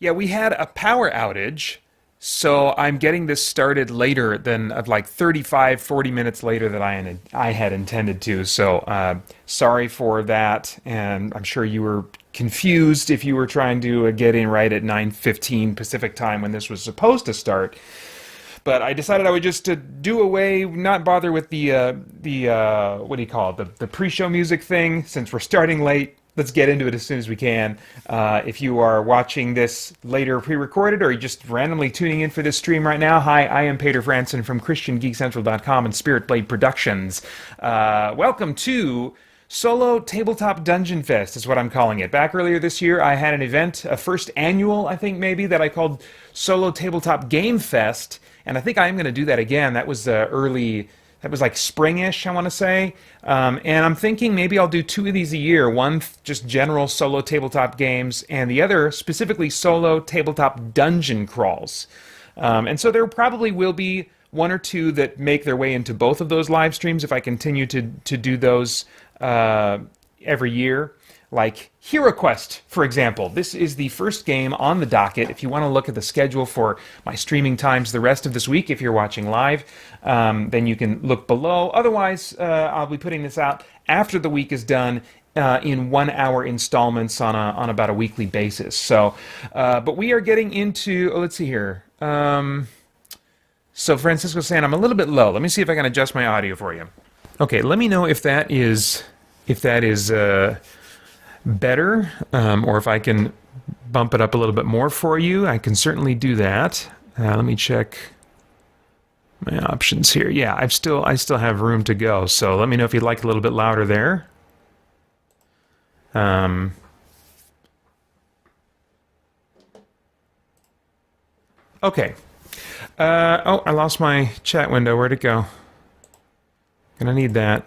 Yeah, we had a power outage, so I'm getting this started later than like 35, 40 minutes later than I had intended to. So sorry for that, and I'm sure you were confused if you were trying to get in right at 9:15 Pacific time when this was supposed to start. But I decided I would just do away, not bother with the what do you call it, the pre-show music thing since we're starting late. Let's get into it as soon as we can. If you are watching this later pre-recorded or you're just randomly tuning in for this stream right now, hi, I am Paeter Franson from christiangeekcentral.com and Spirit Blade Productions. Welcome to Solo Tabletop Dungeon Fest is what I'm calling it. Back earlier this year, I had an event, a first annual, I think maybe, that I called Solo Tabletop Game Fest, and I think I am going to do that again. That was that was like springish, I want to say. And I'm thinking maybe I'll do two of these a year. One just general solo tabletop games, and the other specifically solo tabletop dungeon crawls. And so there probably will be one or two that make their way into both of those live streams if I continue to do those every year. Like HeroQuest, for example. This is the first game on the docket. If you want to look at the schedule for my streaming times the rest of this week, if you're watching live, then you can look below. Otherwise, I'll be putting this out after the week is done in 1 hour installments on about a weekly basis. So, but we are getting into, let's see here. So Francisco's saying I'm a little bit low. Let me see if I can adjust my audio for you. Okay, let me know if that is better, or if I can bump it up a little bit more for you. I can certainly do that. Let me check my options here. Yeah, I still have room to go. So let me know if you'd like a little bit louder there. Okay. Oh, I lost my chat window. Where'd it go? Gonna need that.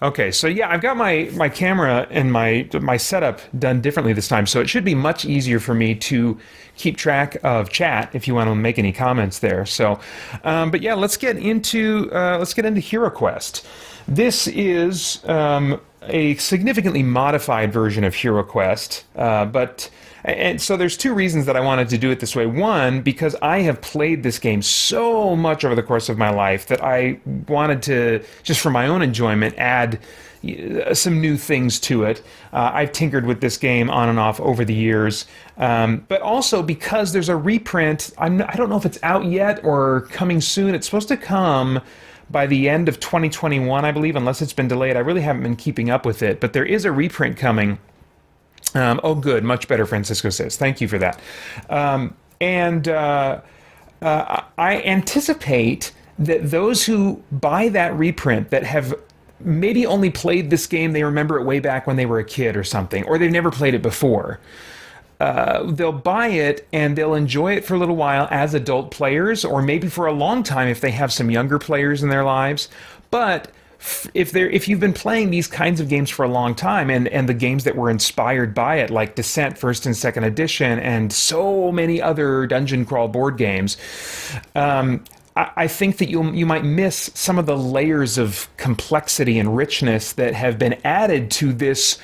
Okay, so yeah, I've got my camera and my setup done differently this time, so it should be much easier for me to keep track of chat if you want to make any comments there. So, but yeah, let's get into HeroQuest. This is a significantly modified version of HeroQuest, and so there's two reasons that I wanted to do it this way. One, because I have played this game so much over the course of my life that I wanted to, just for my own enjoyment, add some new things to it. I've tinkered with this game on and off over the years, but also because there's a reprint. I don't know if it's out yet or coming soon. It's supposed to come by the end of 2021, I believe, unless it's been delayed. I really haven't been keeping up with it, but there is a reprint coming. Oh, good. Much better, Francisco says. Thank you for that. I anticipate that those who buy that reprint that have maybe only played this game, they remember it way back when they were a kid or something, or they've never played it before, they'll buy it and they'll enjoy it for a little while as adult players, or maybe for a long time if they have some younger players in their lives. But if you've been playing these kinds of games for a long time, and the games that were inspired by it, like Descent First and Second Edition, and so many other dungeon crawl board games, I think that you might miss some of the layers of complexity and richness that have been added to this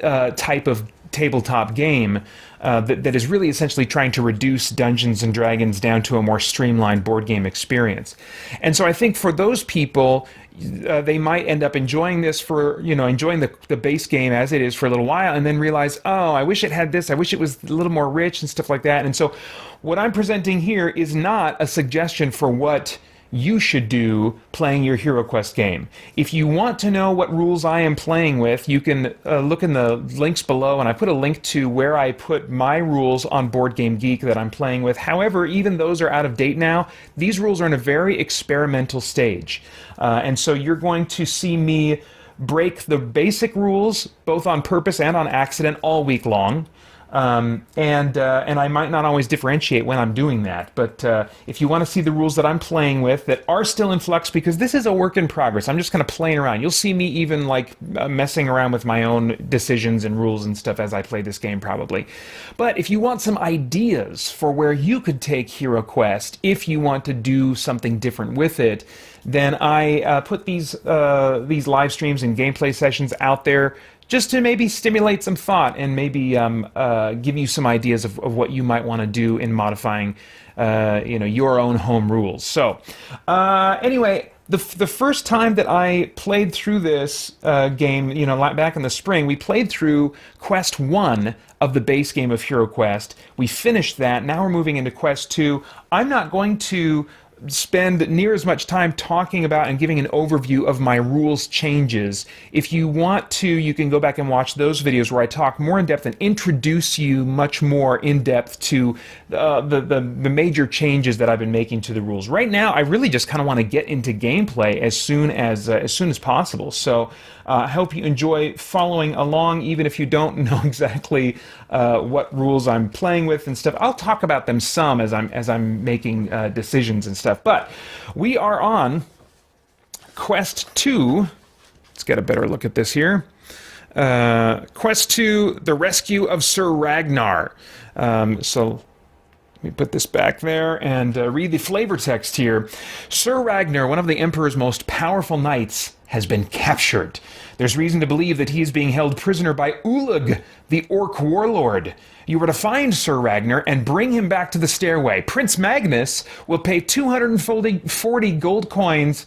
type of tabletop game that is really essentially trying to reduce Dungeons and Dragons down to a more streamlined board game experience. And so I think for those people, they might end up enjoying this enjoying the base game as it is for a little while, and then realize, oh, I wish it had this, I wish it was a little more rich and stuff like that. And so what I'm presenting here is not a suggestion for what you should do playing your HeroQuest game. If you want to know what rules I am playing with, you can look in the links below, and I put a link to where I put my rules on Board Game Geek that I'm playing with. However, even those are out of date now. These rules are in a very experimental stage. And so you're going to see me break the basic rules, both on purpose and on accident, all week long. And I might not always differentiate when I'm doing that, but if you want to see the rules that I'm playing with that are still in flux, because this is a work in progress, I'm just kind of playing around. You'll see me even like messing around with my own decisions and rules and stuff as I play this game probably. But if you want some ideas for where you could take HeroQuest if you want to do something different with it, then I put these live streams and gameplay sessions out there just to maybe stimulate some thought and maybe give you some ideas of what you might want to do in modifying your own home rules. So anyway, the first time that I played through this game, back in the spring, we played through Quest 1 of the base game of HeroQuest. We finished that. Now we're moving into Quest 2. I'm not going to spend near as much time talking about and giving an overview of my rules changes. If you want to, you can go back and watch those videos where I talk more in depth and introduce you much more in depth to the major changes that I've been making to the rules. Right now, I really just kind of want to get into gameplay as soon as possible. So I hope you enjoy following along, even if you don't know exactly what rules I'm playing with and stuff. I'll talk about them some as I'm making decisions and stuff. But we are on Quest 2. Let's get a better look at this here. Quest 2, The Rescue of Sir Ragnar. So let me put this back there and read the flavor text here. Sir Ragnar, one of the Emperor's most powerful knights, has been captured. There's reason to believe that he is being held prisoner by Ullug, the Orc warlord. You are to find Sir Ragnar and bring him back to the stairway. Prince Magnus will pay 240 gold coins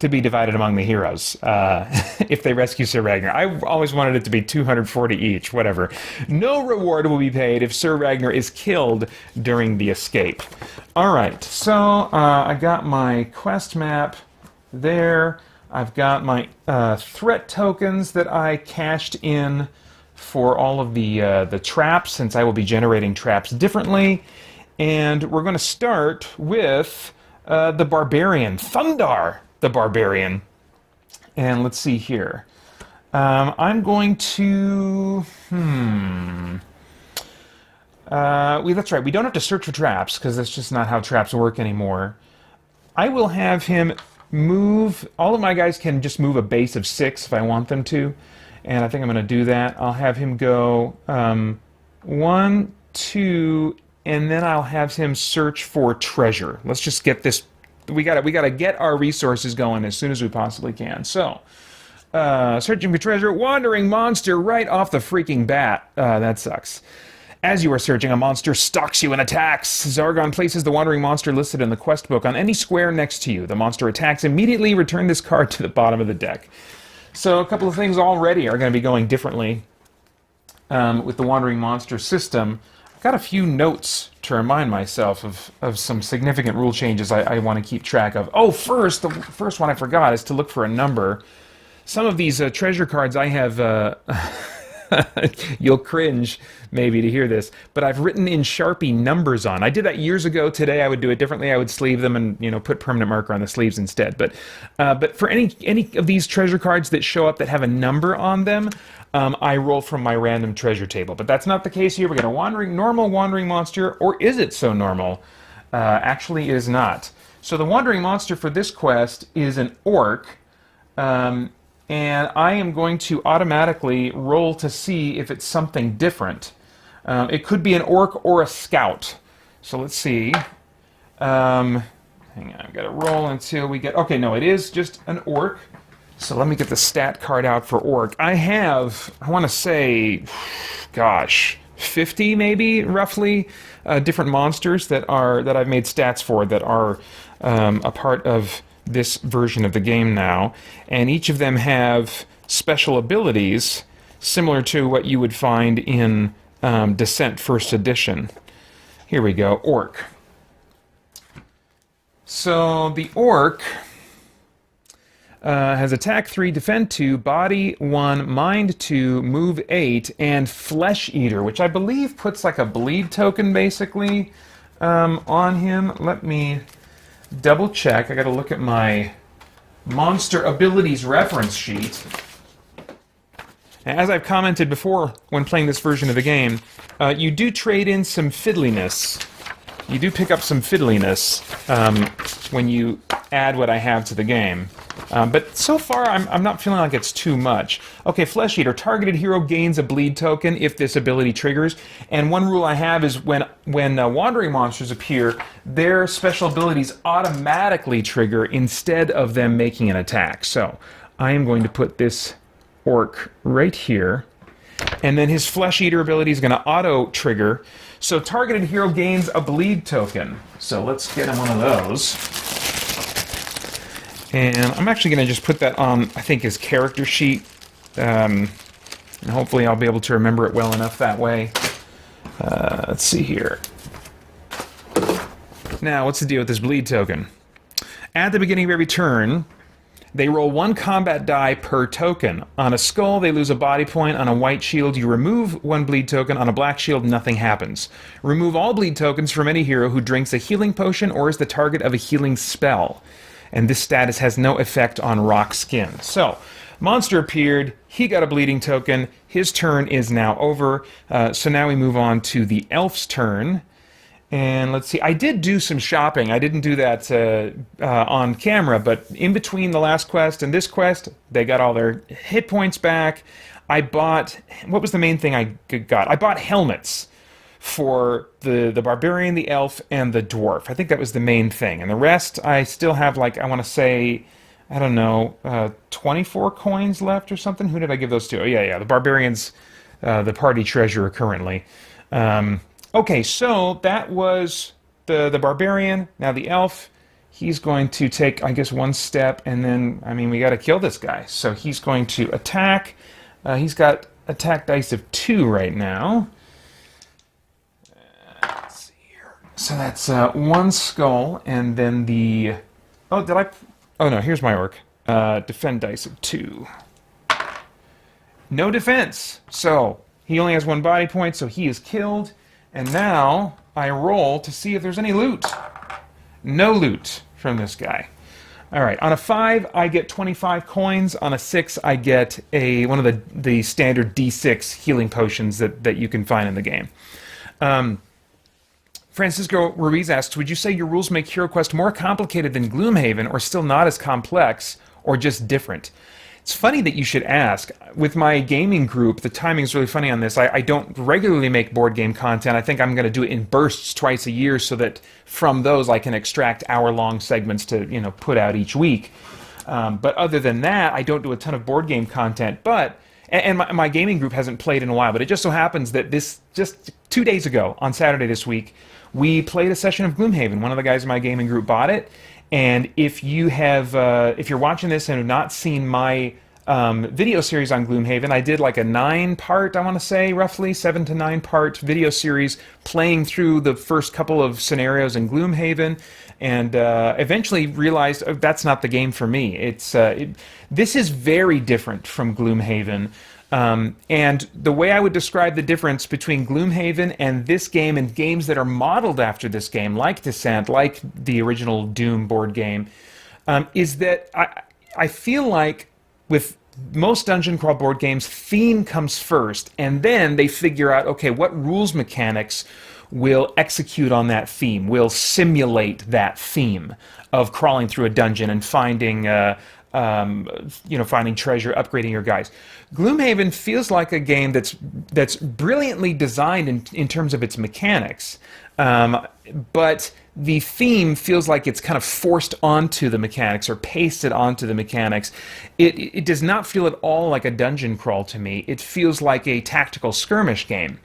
to be divided among the heroes if they rescue Sir Ragnar. I always wanted it to be 240 each, whatever. No reward will be paid if Sir Ragnar is killed during the escape. All right, so I got my quest map there. I've got my threat tokens that I cached in for all of the traps, since I will be generating traps differently. And we're going to start with the Barbarian, Thundar the Barbarian. And let's see here. I'm going to... that's right, we don't have to search for traps, because that's just not how traps work anymore. I will have him move... All of my guys can just move a base of 6 if I want them to. And I think I'm going to do that. I'll have him go 1, 2, and then I'll have him search for treasure. Let's just get this... We gotta get our resources going as soon as we possibly can. So, searching for treasure, wandering monster right off the freaking bat. That sucks. As you are searching, a monster stalks you and attacks. Zargon places the wandering monster listed in the quest book on any square next to you. The monster attacks. Immediately return this card to the bottom of the deck. So a couple of things already are going to be going differently with the wandering monster system. I've got a few notes to remind myself of some significant rule changes I want to keep track of. Oh, the first one I forgot is to look for a number. Some of these treasure cards I have, you'll cringe maybe to hear this, but I've written in Sharpie numbers on. I did that years ago. Today I would do it differently. I would sleeve them and put permanent marker on the sleeves instead. But for any of these treasure cards that show up that have a number on them, I roll from my random treasure table. But that's not the case here. We got a normal wandering monster, or is it so normal? Actually, it is not. So the wandering monster for this quest is an orc, and I am going to automatically roll to see if it's something different. It could be an orc or a scout. So let's see. Hang on, I've got to roll until we get... Okay, no, it is just an orc. So let me get the stat card out for orc. I have, I want to say, gosh, 50 maybe, roughly, different monsters that I've made stats for that are a part of this version of the game now. And each of them have special abilities similar to what you would find in Descent First Edition. Here we go, orc. So the orc... has attack 3, defend 2, body 1, mind 2, move 8, and flesh eater, which I believe puts like a bleed token basically on him. Let me double check. I gotta look at my monster abilities reference sheet. As I've commented before when playing this version of the game, you do trade in some fiddliness. You do pick up some fiddliness when you add what I have to the game. But so far, I'm not feeling like it's too much. Okay, Flesh Eater. Targeted hero gains a bleed token if this ability triggers. And one rule I have is when wandering monsters appear, their special abilities automatically trigger instead of them making an attack. So I am going to put this orc right here. And then his Flesh Eater ability is going to auto-trigger. So targeted hero gains a bleed token. So let's get him one of those. And I'm actually going to just put that on, I think, his character sheet. And hopefully I'll be able to remember it well enough that way. Let's see here. Now, what's the deal with this bleed token? At the beginning of every turn, they roll 1 combat die per token. On a skull, they lose a body point. On a white shield, you remove 1 bleed token. On a black shield, nothing happens. Remove all bleed tokens from any hero who drinks a healing potion or is the target of a healing spell. And this status has no effect on rock skin. So, monster appeared, he got a bleeding token, his turn is now over. So now we move on to the elf's turn. And let's see, I did do some shopping. I didn't do that on camera, but in between the last quest and this quest, they got all their hit points back. I bought, what was the main thing I got? I bought helmets for the barbarian, the elf, and the dwarf. I think that was the main thing. And the rest, I still have, like, I want to say, I don't know, 24 coins left or something? Who did I give those to? Oh, yeah, the barbarian's the party treasurer currently. Okay, so that was the barbarian. Now the elf, he's going to take, I guess, 1 step, and then, I mean, we got to kill this guy. So he's going to attack. He's got attack dice of 2 right now. Let's see here. So that's 1 skull, and then the... Oh, did I... Oh, no, here's my orc. Defend dice of 2. No defense. So he only has 1 body point, so he is killed. And now I roll to see if there's any loot. No loot from this guy. All right, on a 5, I get 25 coins. On a 6, I get one of the standard D6 healing potions that you can find in the game. Francisco Ruiz asks, would you say your rules make HeroQuest more complicated than Gloomhaven, or still not as complex, or just different? It's funny that you should ask. With my gaming group, the timing is really funny on this. I don't regularly make board game content. I think I'm going to do it in bursts twice a year so that from those I can extract hour-long segments to, put out each week. But other than that, I don't do a ton of board game content. But and my gaming group hasn't played in a while. But it just so happens that just 2 days ago, on Saturday this week, we played a session of Gloomhaven. One of the guys in my gaming group bought it. And if you have, if you're watching this and have not seen my video series on Gloomhaven, I did like a 9-part, I want to say, roughly 7 to 9-part video series playing through the first couple of scenarios in Gloomhaven, and eventually realized that's not the game for me. This is very different from Gloomhaven. And the way I would describe the difference between Gloomhaven and this game and games that are modeled after this game, like Descent, like the original Doom board game, is that I feel like with most dungeon crawl board games, theme comes first, and then they figure out, okay, what rules mechanics will execute on that theme, will simulate that theme of crawling through a dungeon and finding finding treasure, upgrading your guys. Gloomhaven feels like a game that's brilliantly designed in terms of its mechanics, but the theme feels like it's kind of forced onto the mechanics or pasted onto the mechanics. It does not feel at all like a dungeon crawl to me. It feels like a tactical skirmish game,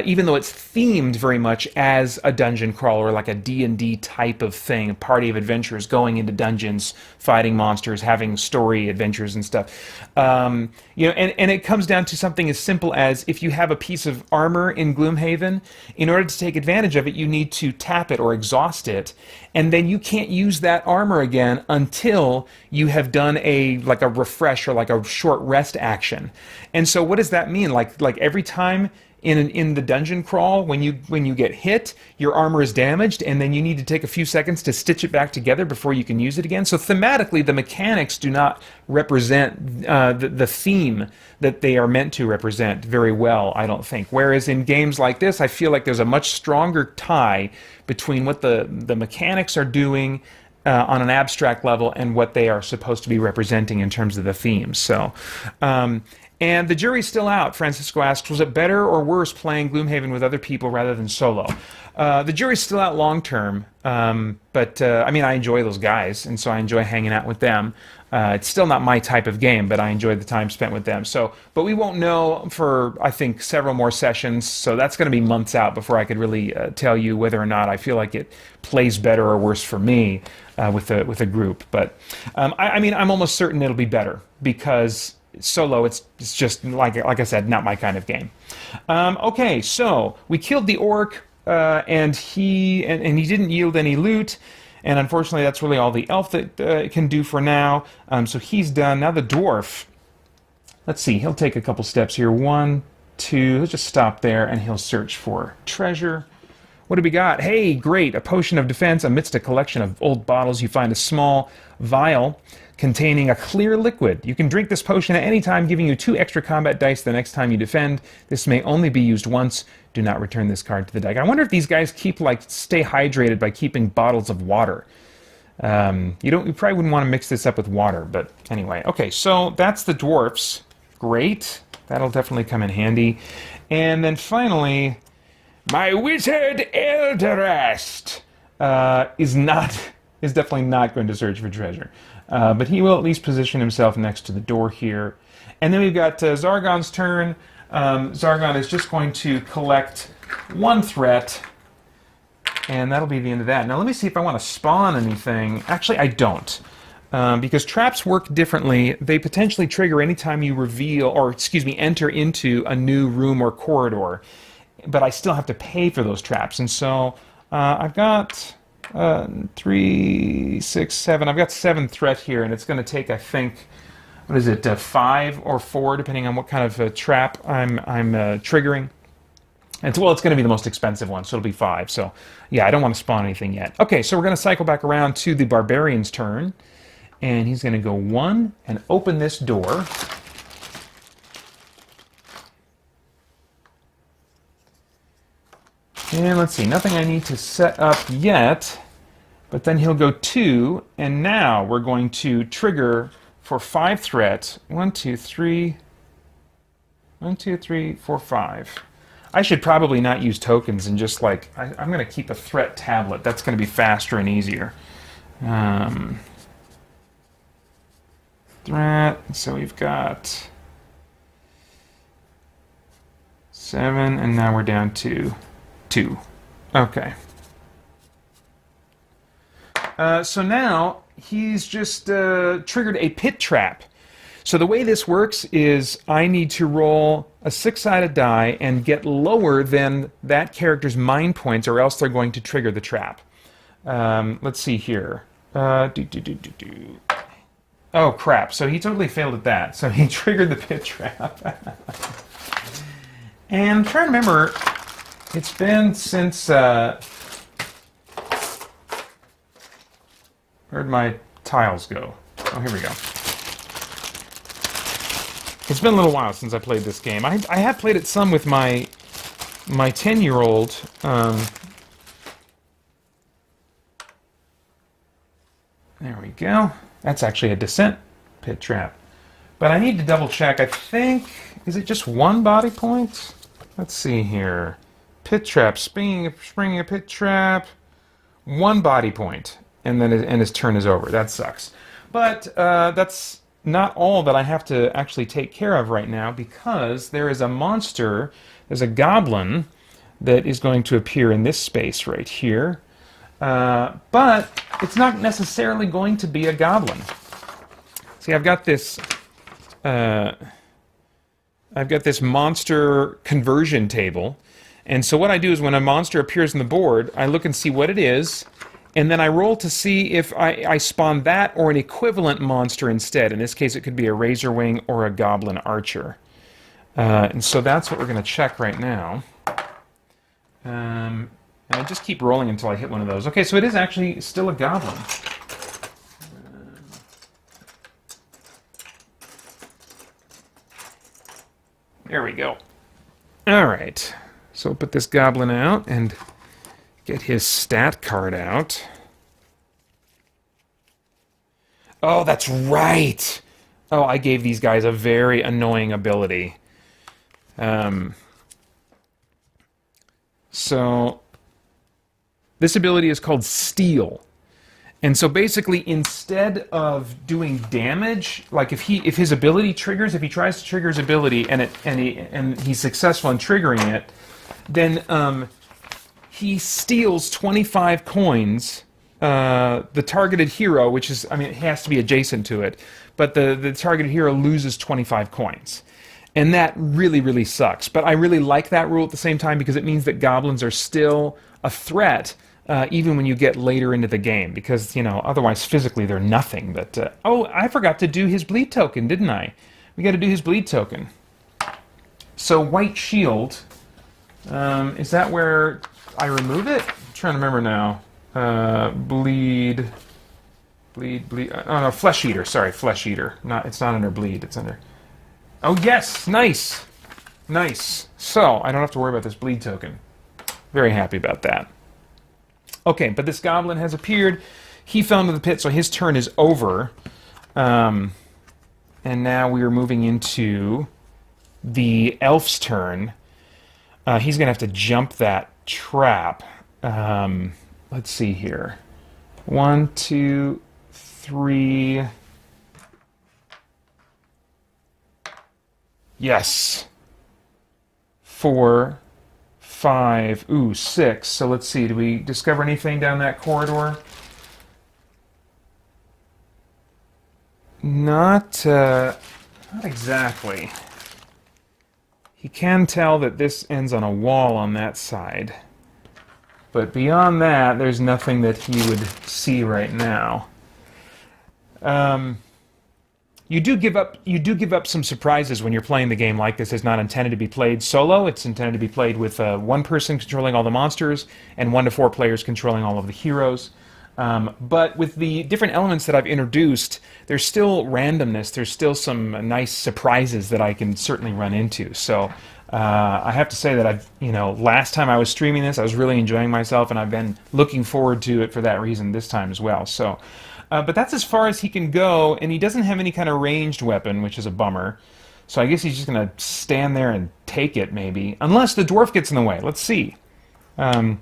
even though it's themed very much as a dungeon crawler, like a D&D type of thing, a party of adventurers going into dungeons, fighting monsters, having story adventures and stuff. And it comes down to something as simple as if you have a piece of armor in Gloomhaven, in order to take advantage of it, you need to tap it or exhaust it, and then you can't use that armor again until you have done a refresh or like a short rest action. And so what does that mean? Like every time in the dungeon crawl, when you get hit, your armor is damaged, and then you need to take a few seconds to stitch it back together before you can use it again. So thematically, the mechanics do not represent the theme that they are meant to represent very well, I don't think. Whereas in games like this, I feel like there's a much stronger tie between what the mechanics are doing on an abstract level and what they are supposed to be representing in terms of the themes. So, And the jury's still out. Francisco asks, was it better or worse playing Gloomhaven with other people rather than solo? The jury's still out long term, but I mean, I enjoy those guys, and so I enjoy hanging out with them. It's still not my type of game, but I enjoy the time spent with them. So, but we won't know for, I think, several more sessions, so that's going to be months out before I could really tell you whether or not I feel like it plays better or worse for me with a group. But I mean, I'm almost certain it'll be better, because solo, it's just, like I said, not my kind of game. Okay, so we killed the orc, and he didn't yield any loot. And unfortunately, that's really all the elf that can do for now. So he's done. Now the dwarf. Let's see. He'll take a couple steps here. 1, 2. Let's just stop there, and he'll search for treasure. What do we got? Hey, great. A potion of defense. Amidst a collection of old bottles, you find a small vial containing a clear liquid. You can drink this potion at any time, giving you 2 extra combat dice the next time you defend. This may only be used once. Do not return this card to the deck. I wonder if these guys stay hydrated by keeping bottles of water. You probably wouldn't want to mix this up with water, but anyway. Okay, so that's the dwarfs. Great. That'll definitely come in handy. And then finally, my wizard Elderest is definitely not going to search for treasure. But he will at least position himself next to the door here. And then we've got Zargon's turn. Zargon is just going to collect 1 threat, and that'll be the end of that. Now let me see if I want to spawn anything. Actually, I don't, because traps work differently. They potentially trigger anytime you enter into a new room or corridor, but I still have to pay for those traps. And so I've got 3, 6, 7. I've got 7 threat here, and it's going to take, I think, what is it, 5 or 4, depending on what kind of trap I'm triggering. And well, it's going to be the most expensive one, so it'll be 5. So yeah, I don't want to spawn anything yet. Okay, so we're going to cycle back around to the barbarian's turn, and he's going to go 1 and open this door. And let's see, nothing I need to set up yet, but then he'll go 2, and now we're going to trigger for 5 threat. 1, 2, 3. 1, 2, 3, 4, 5. I should probably not use tokens and just I'm going to keep a threat tablet. That's going to be faster and easier. Threat. So we've got 7, and now we're down to 2. Okay. So now he's just triggered a pit trap. So the way this works is I need to roll a 6-sided die and get lower than that character's mind points, or else they're going to trigger the trap. Let's see here. Oh, crap. So he totally failed at that. So he triggered the pit trap. And I'm trying to remember, it's been since... where'd my tiles go? Oh, here we go. It's been a little while since I played this game. I have played it some with my 10-year-old. There we go. That's actually a descent pit trap. But I need to double check. I think, is it just 1 body point? Let's see here. Pit trap, springing a pit trap, 1 body point. And then his turn is over. That sucks. But that's not all that I have to actually take care of right now, because there is a monster, there's a goblin that is going to appear in this space right here. But it's not necessarily going to be a goblin. See, I've got this monster conversion table. And so what I do is when a monster appears on the board, I look and see what it is, and then I roll to see if I spawn that or an equivalent monster instead. In this case, it could be a Razorwing or a Goblin Archer. And so that's what we're going to check right now. And I just keep rolling until I hit one of those. Okay, so it is actually still a Goblin. There we go. All right. So we'll put this Goblin out and get his stat card out. Oh, that's right. Oh, I gave these guys a very annoying ability. So this ability is called Steal. And so basically, instead of doing damage, like if his ability triggers, if he tries to trigger his ability and he's successful in triggering it, then he steals 25 coins. The targeted hero, which is, I mean, it has to be adjacent to it, but the targeted hero loses 25 coins. And that really, really sucks. But I really like that rule at the same time because it means that goblins are still a threat even when you get later into the game, because, you know, otherwise physically they're nothing. But, oh, I forgot to do his bleed token, didn't I? We got to do his bleed token. So white shield, is that where I remove it? I'm trying to remember now. Bleed, oh no, flesh eater, sorry, flesh eater. It's not under bleed, it's under... Oh yes, nice! Nice. So, I don't have to worry about this bleed token. Very happy about that. Okay, but this goblin has appeared. He fell into the pit, so his turn is over. And now we are moving into the elf's turn. He's going to have to jump that trap. Let's see here. 1, 2, 3... Yes. 4, 5, 6. So let's see, do we discover anything down that corridor? Not exactly. He can tell that this ends on a wall on that side. But beyond that, there's nothing that he would see right now. You do give up some surprises when you're playing the game like this. It's not intended to be played solo. It's intended to be played with one person controlling all the monsters and 1 to 4 players controlling all of the heroes. But with the different elements that I've introduced, there's still randomness. There's still some nice surprises that I can certainly run into. So I have to say that last time I was streaming this, I was really enjoying myself, and I've been looking forward to it for that reason this time as well. So. But that's as far as he can go, and he doesn't have any kind of ranged weapon, which is a bummer. So I guess he's just going to stand there and take it, maybe. Unless the dwarf gets in the way. Let's see. The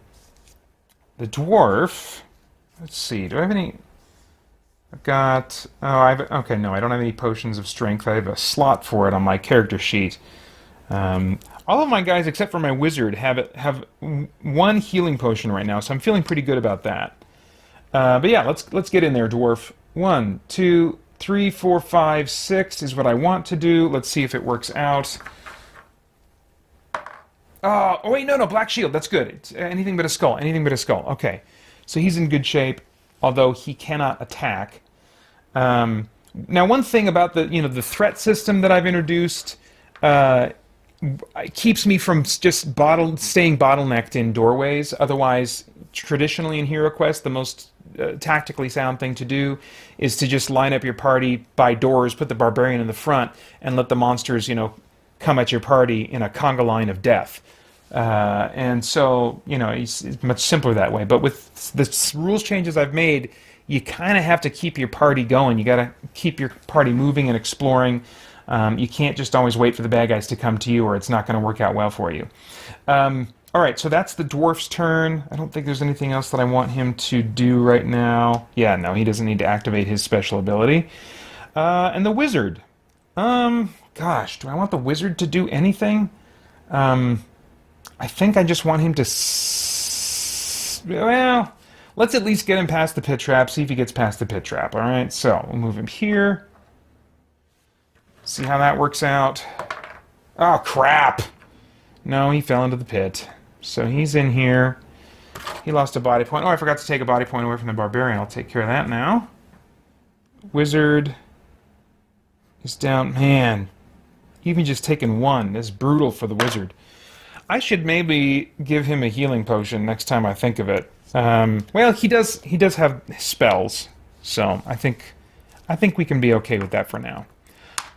dwarf... Let's see. Do I have any... I've got... Okay, no, I don't have any potions of strength. I have a slot for it on my character sheet. All of my guys, except for my wizard, have 1 healing potion right now, so I'm feeling pretty good about that. But yeah, let's get in there, dwarf. 1, 2, 3, 4, 5, 6 is what I want to do. Let's see if it works out. Oh wait, no, black shield. That's good. It's anything but a skull. Anything but a skull. Okay, so he's in good shape, although he cannot attack. Now, one thing about the threat system that I've introduced keeps me from just staying bottlenecked in doorways. Otherwise, traditionally in HeroQuest, the most tactically sound thing to do is to just line up your party by doors, put the barbarian in the front, and let the monsters, come at your party in a conga line of death. And so, it's much simpler that way. But with the rules changes I've made, you kind of have to keep your party going. You got to keep your party moving and exploring. You can't just always wait for the bad guys to come to you, or it's not going to work out well for you. All right, so that's the dwarf's turn. I don't think there's anything else that I want him to do right now. Yeah, no, he doesn't need to activate his special ability. And the wizard. Gosh, do I want the wizard to do anything? I think I just want him to... Well, let's at least get him past the pit trap, see if he gets past the pit trap, all right? So, we'll move him here. See how that works out. Oh, crap! No, he fell into the pit. So he's in here. He lost a body point. Oh, I forgot to take a body point away from the barbarian. I'll take care of that now. Wizard is down. Man, even just taking 1 is brutal for the wizard. I should maybe give him a healing potion next time I think of it. Well, he does have spells, so I think we can be okay with that for now.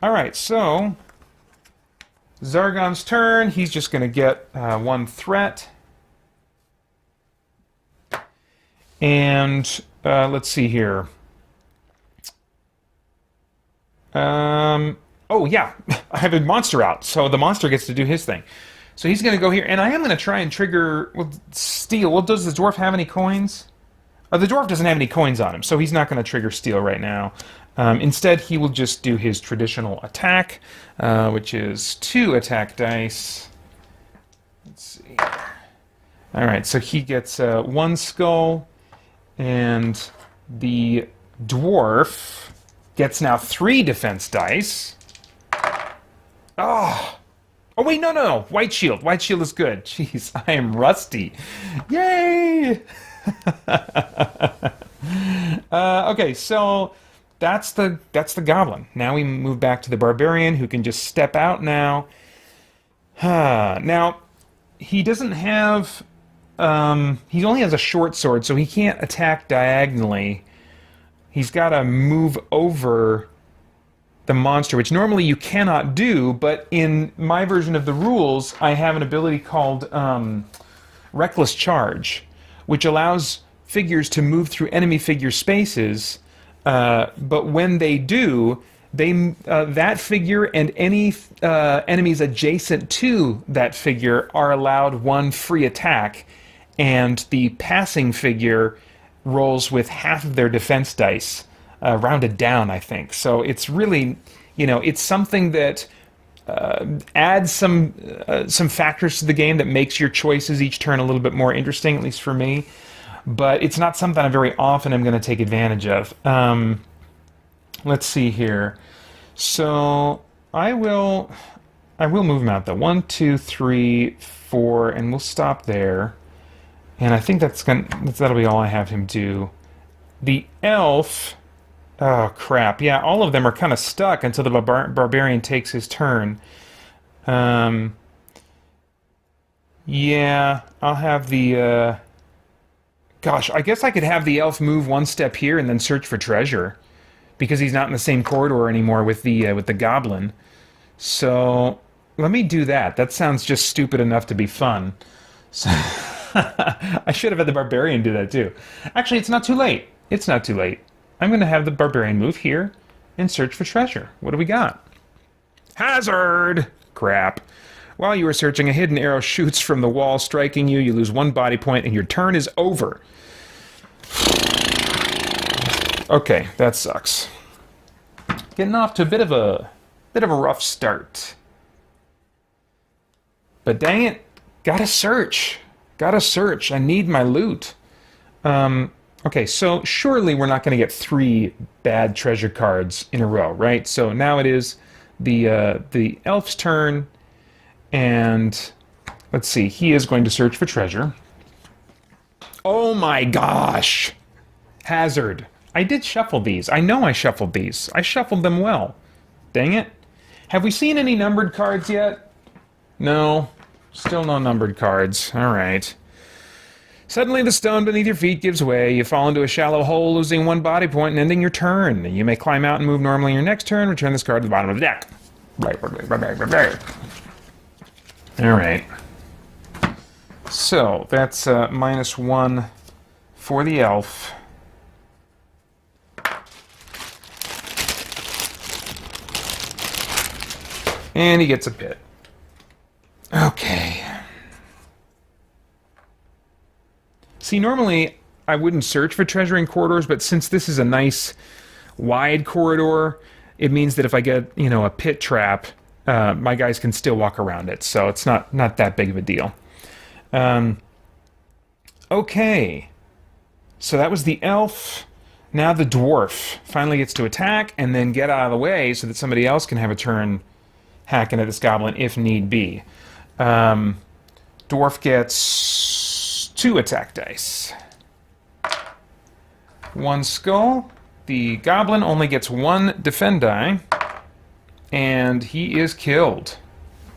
All right, so Zargon's turn. He's just going to get 1 threat. And let's see here. Oh, yeah. I have a monster out, so the monster gets to do his thing. So he's going to go here, and I am going to try and trigger... Well, steel. Well, does the dwarf have any coins? The dwarf doesn't have any coins on him, so he's not going to trigger steel right now. Instead, he will just do his traditional attack, which is 2 attack dice. Let's see. All right, so he gets 1 skull, and the dwarf gets now 3 defense dice. Oh! Oh, wait, no. White shield. White shield is good. Jeez, I am rusty. Yay! Okay, so that's the goblin. Now we move back to the barbarian, who can just step out now. Now, he doesn't have... he only has a short sword, so he can't attack diagonally. He's got to move over the monster, which normally you cannot do, but in my version of the rules, I have an ability called Reckless Charge, which allows figures to move through enemy figure spaces, but when they do, that figure and any enemies adjacent to that figure are allowed 1 free attack, and the passing figure rolls with half of their defense dice, rounded down, I think. So it's really, it's something that adds some factors to the game that makes your choices each turn a little bit more interesting, at least for me. But it's not something I very often am going to take advantage of. Let's see here. So I will move him out though. 1, 2, 3, 4, and we'll stop there. And I think that'll be all I have him do. The elf. Oh crap! Yeah, all of them are kind of stuck until the barbarian takes his turn. Yeah, I'll have the. Gosh, I guess I could have the elf move 1 step here and then search for treasure, because he's not in the same corridor anymore with the goblin. So let me do that. That sounds just stupid enough to be fun. So I should have had the barbarian do that too. Actually, it's not too late. It's not too late. I'm going to have the barbarian move here and search for treasure. What do we got? Hazard! Crap. While you are searching, a hidden arrow shoots from the wall, striking you. You lose 1 body point, and your turn is over. Okay, that sucks. Getting off to a bit of a rough start. But dang it, gotta search. I need my loot. Okay, so surely we're not going to get 3 bad treasure cards in a row, right? So now it is the elf's turn, and let's see, he is going to search for treasure. Oh my gosh! Hazard. I did shuffle these. I know I shuffled these. I shuffled them well. Dang it. Have we seen any numbered cards yet? No. Still no numbered cards. All right. Suddenly the stone beneath your feet gives way. You fall into a shallow hole, losing 1 body point and ending your turn. You may climb out and move normally your next turn. Return this card to the bottom of the deck. All right. So that's -1 for the elf. And he gets a pit. Okay. See, normally I wouldn't search for treasure in corridors, but since this is a nice wide corridor, it means that if I get, a pit trap, my guys can still walk around it. So it's not that big of a deal. Okay. So that was the elf. Now the dwarf finally gets to attack and then get out of the way so that somebody else can have a turn hacking at this goblin if need be. Dwarf gets 2 attack dice. 1 skull. The goblin only gets 1 defend die. And he is killed.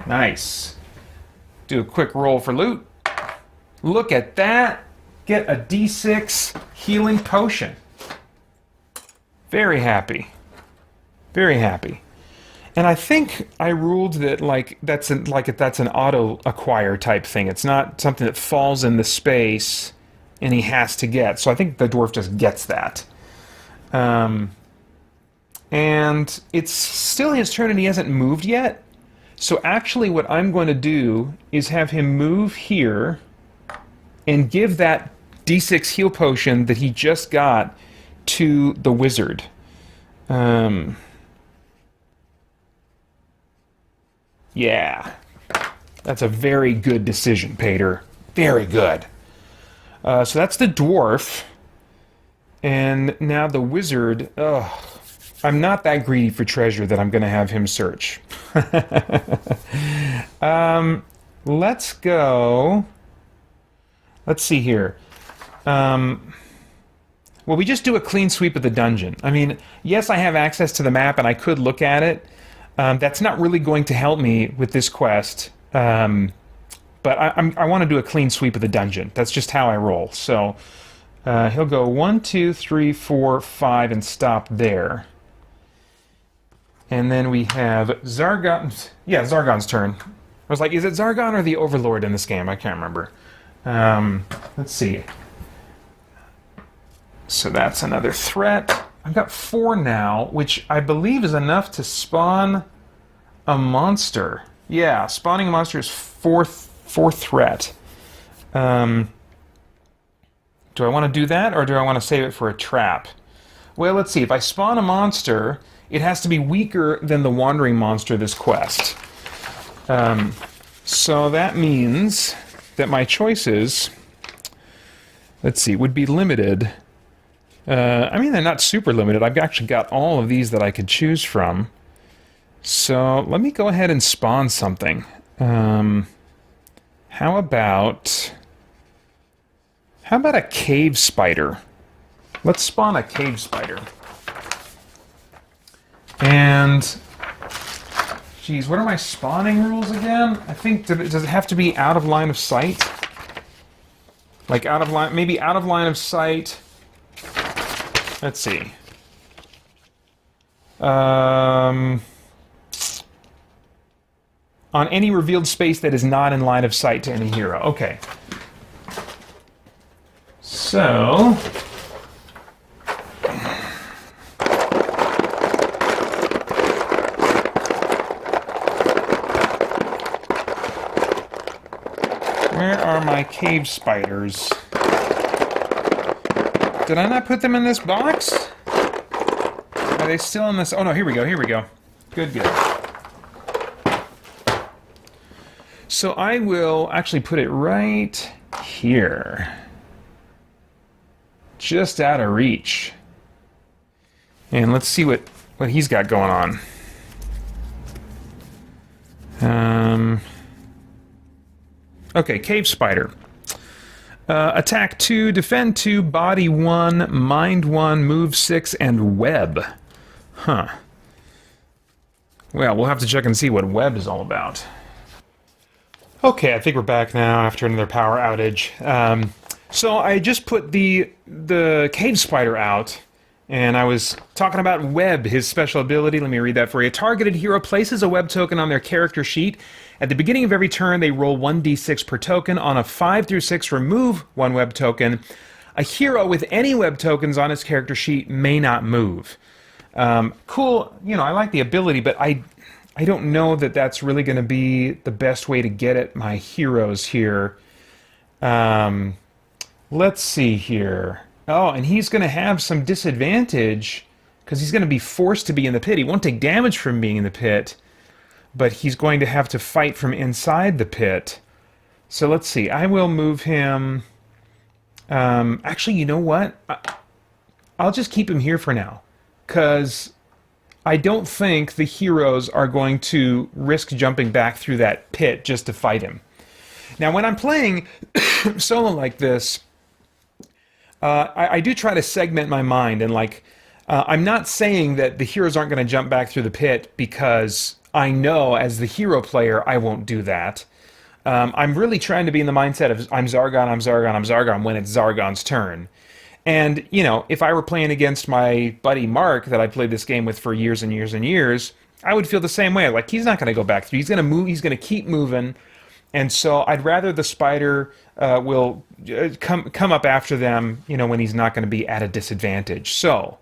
Nice. Do a quick roll for loot. Look at that. Get a D6 healing potion. Very happy. Very happy. And I think I ruled that that's an auto acquire type thing. It's not something that falls in the space and he has to get. So I think the dwarf just gets that. And it's still his turn and he hasn't moved yet. So actually what I'm going to do is have him move here and give that D6 heal potion that he just got to the wizard. Yeah. That's a very good decision, Paeter. Very good. So that's the dwarf. And now the wizard... Ugh. I'm not that greedy for treasure that I'm going to have him search. Let's go... Let's see here. Well, we just do a clean sweep of the dungeon. I mean, yes, I have access to the map and I could look at it. That's not really going to help me with this quest. But I want to do a clean sweep of the dungeon. That's just how I roll. So he'll go 1, 2, 3, 4, 5 and stop there. And then we have Zargon. Yeah, Zargon's turn. I was like, is it Zargon or the Overlord in this game? I can't remember. Let's see. So that's another threat. I've got 4 now, which I believe is enough to spawn a monster. Yeah, spawning a monster is 4th threat. Do I want to do that, or do I want to save it for a trap? Well, let's see. If I spawn a monster, it has to be weaker than the wandering monster this quest. So that means that my choices, let's see, would be limited. I mean, they're not super limited. I've actually got all of these that I could choose from. So let me go ahead and spawn something. How about a cave spider? Let's spawn a cave spider. And, geez, what are my spawning rules again? I think, does it have to be out of line of sight? Like out of line, maybe out of line of sight. Let's see. On any revealed space that is not in line of sight to any hero. Okay. So... where are my cave spiders? Did I not put them in this box? Are they still in this? Oh no, here we go, here we go. Good, good. So I will actually put it right here. Just out of reach. And let's see what he's got going on. Okay, cave spider. Attack 2, defend 2, body 1, mind 1, move 6, and web. Huh. Well, we'll have to check and see what web is all about. Okay, I think we're back now after another power outage. So I just put the cave spider out, and I was talking about web, his special ability. Let me read that for you. Targeted hero places a web token on their character sheet. At the beginning of every turn, they roll 1d6 per token. On a 5 through 6, remove 1 web token. A hero with any web tokens on his character sheet may not move. Cool, you know, I like the ability, but I don't know that that's really going to be the best way to get at my heroes here. Let's see here. Oh, and he's going to have some disadvantage because he's going to be forced to be in the pit. He won't take damage from being in the pit, but he's going to have to fight from inside the pit. So let's see. I will move him... actually, you know what? I'll just keep him here for now, because I don't think the heroes are going to risk jumping back through that pit just to fight him. Now, when I'm playing solo like this, I do try to segment my mind, and like, I'm not saying that the heroes aren't going to jump back through the pit because I know as the hero player I won't do that. I'm really trying to be in the mindset of I'm Zargon, I'm Zargon, I'm Zargon when it's Zargon's turn. And, you know, if I were playing against my buddy Mark that I played this game with for years and years and years, I would feel the same way. Like, he's not going to go back through. He's going to move. He's going to keep moving. And so I'd rather the spider will come up after them, you know, when he's not going to be at a disadvantage. So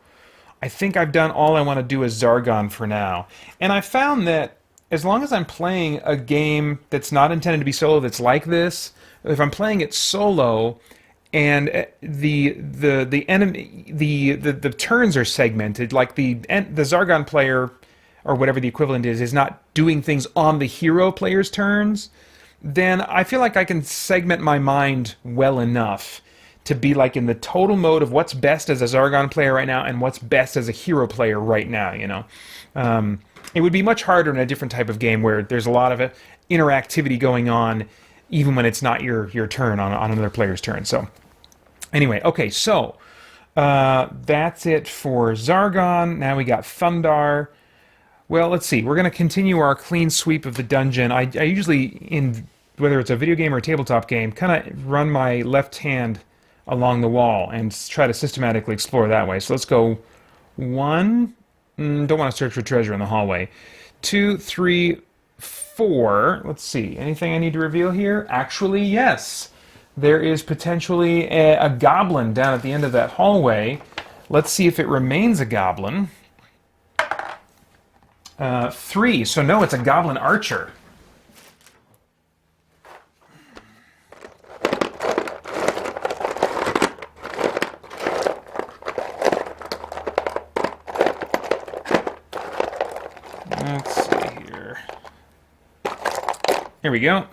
I think I've done all I want to do as Zargon for now. And I found that as long as I'm playing a game that's not intended to be solo, that's like this, if I'm playing it solo, and the enemy the turns are segmented, like the Zargon player or whatever the equivalent is not doing things on the hero player's turns, then I feel like I can segment my mind well enough to be like in the total mode of what's best as a Zargon player right now and what's best as a hero player right now, you know. It would be much harder in a different type of game where there's a lot of interactivity going on even when it's not your turn on another player's turn. So anyway, okay, so that's it for Zargon. Now we got Thundar. Well, let's see. We're going to continue our clean sweep of the dungeon. I usually, in whether it's a video game or a tabletop game, kind of run my left hand along the wall and try to systematically explore that way. So let's go 1. Don't want to search for treasure in the hallway. 2, 3, 4. Let's see. Anything I need to reveal here? Actually, yes. There is potentially a goblin down at the end of that hallway. Let's see if it remains a goblin. 3. So no, it's a goblin archer. Let's see here. Here we go.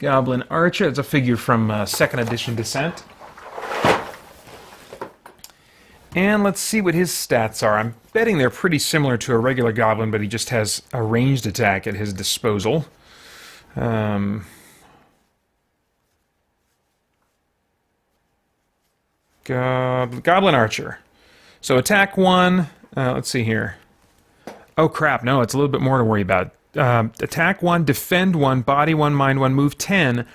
Goblin archer. It's a figure from 2nd edition Descent. And let's see what his stats are. I'm betting they're pretty similar to a regular goblin, but he just has a ranged attack at his disposal. Goblin archer. So attack 1. Let's see here. Oh crap, no, it's a little bit more to worry about. Attack 1, defend 1, body 1, mind 1, move 10.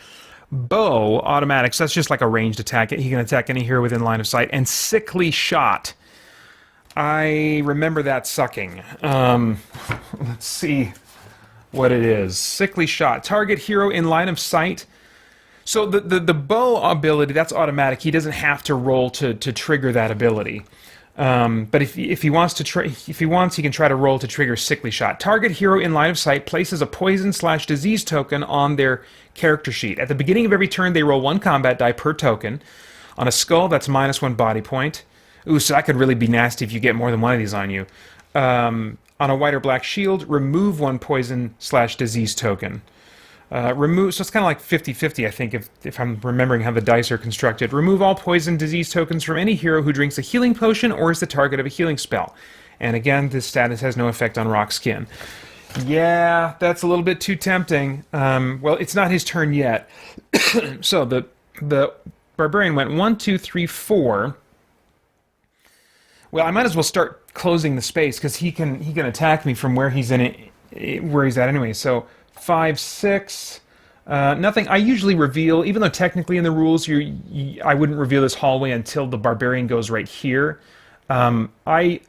Bow, automatic, so that's just like a ranged attack. He can attack any hero within line of sight. And sickly shot. I remember that sucking. Let's see what it is. Sickly shot. Target hero in line of sight. So the bow ability, that's automatic. He doesn't have to roll to trigger that ability. But if he wants, he can try to roll to trigger sickly shot. Target hero in line of sight places a poison/disease token on their character sheet. At the beginning of every turn, they roll 1 combat die per token. On a skull, that's -1 body point. Ooh, so that could really be nasty if you get more than one of these on you. On a white or black shield, remove 1 poison/disease token. So it's kind of like 50-50, I think, if I'm remembering how the dice are constructed. Remove all poison disease tokens from any hero who drinks a healing potion or is the target of a healing spell. And again, this status has no effect on rock skin. Yeah, that's a little bit too tempting. Well, it's not his turn yet. So the barbarian went 1, 2, 3, 4. Well, I might as well start closing the space because he can attack me from where he's at anyway. So 5, 6. Nothing. I usually reveal, even though technically in the rules I wouldn't reveal this hallway until the barbarian goes right here. I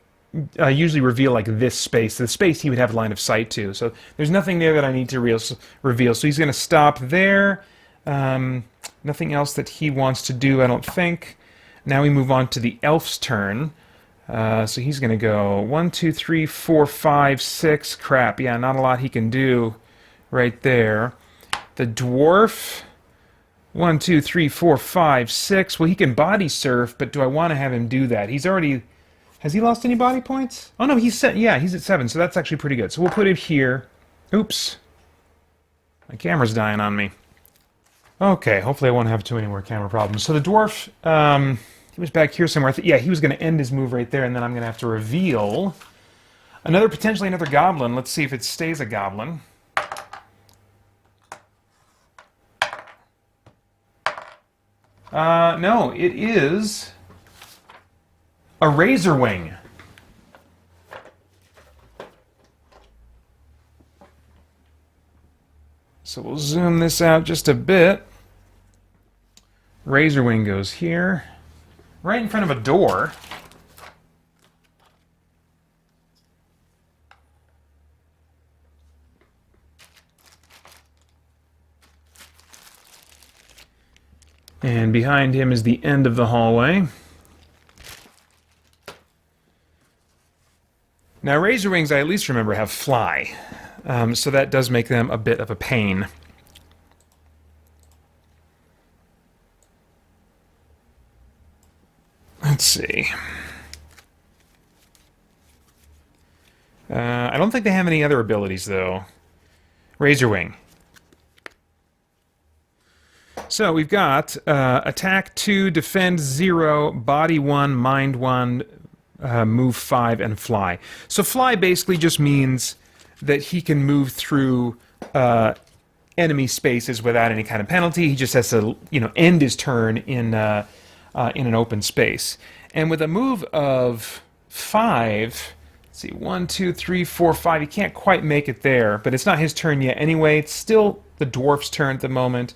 usually reveal like this space, the space he would have line of sight to. So there's nothing there that I need to reveal. So he's going to stop there. Nothing else that he wants to do, I don't think. Now we move on to the elf's turn. So he's going to go 1, 2, 3, 4, 5, 6. Crap, yeah, not a lot he can do right there. The dwarf, 1, 2, 3, 4, 5, 6. Well, he can body surf, but do I want to have him do that? He's already... Has he lost any body points? Oh, no, he's at 7, so that's actually pretty good. So we'll put it here. Oops. My camera's dying on me. Okay, hopefully I won't have too many more camera problems. So the dwarf, he was back here somewhere. Yeah, he was going to end his move right there, and then I'm going to have to reveal potentially another goblin. Let's see if it stays a goblin. No, it is a razor wing. So we'll zoom this out just a bit. Razor wing goes here, right in front of a door. And behind him is the end of the hallway. Now, Razor Wings, I at least remember, have fly. So that does make them a bit of a pain. Let's see. I don't think they have any other abilities, though. Razor Wing. So we've got attack 2, defend 0, body 1, mind 1, move 5, and fly. So fly basically just means that he can move through enemy spaces without any kind of penalty. He just has to, end his turn in an open space. And with a move of 5, let's see, 1, 2, 3, 4, 5. He can't quite make it there, but it's not his turn yet anyway. It's still the dwarf's turn at the moment.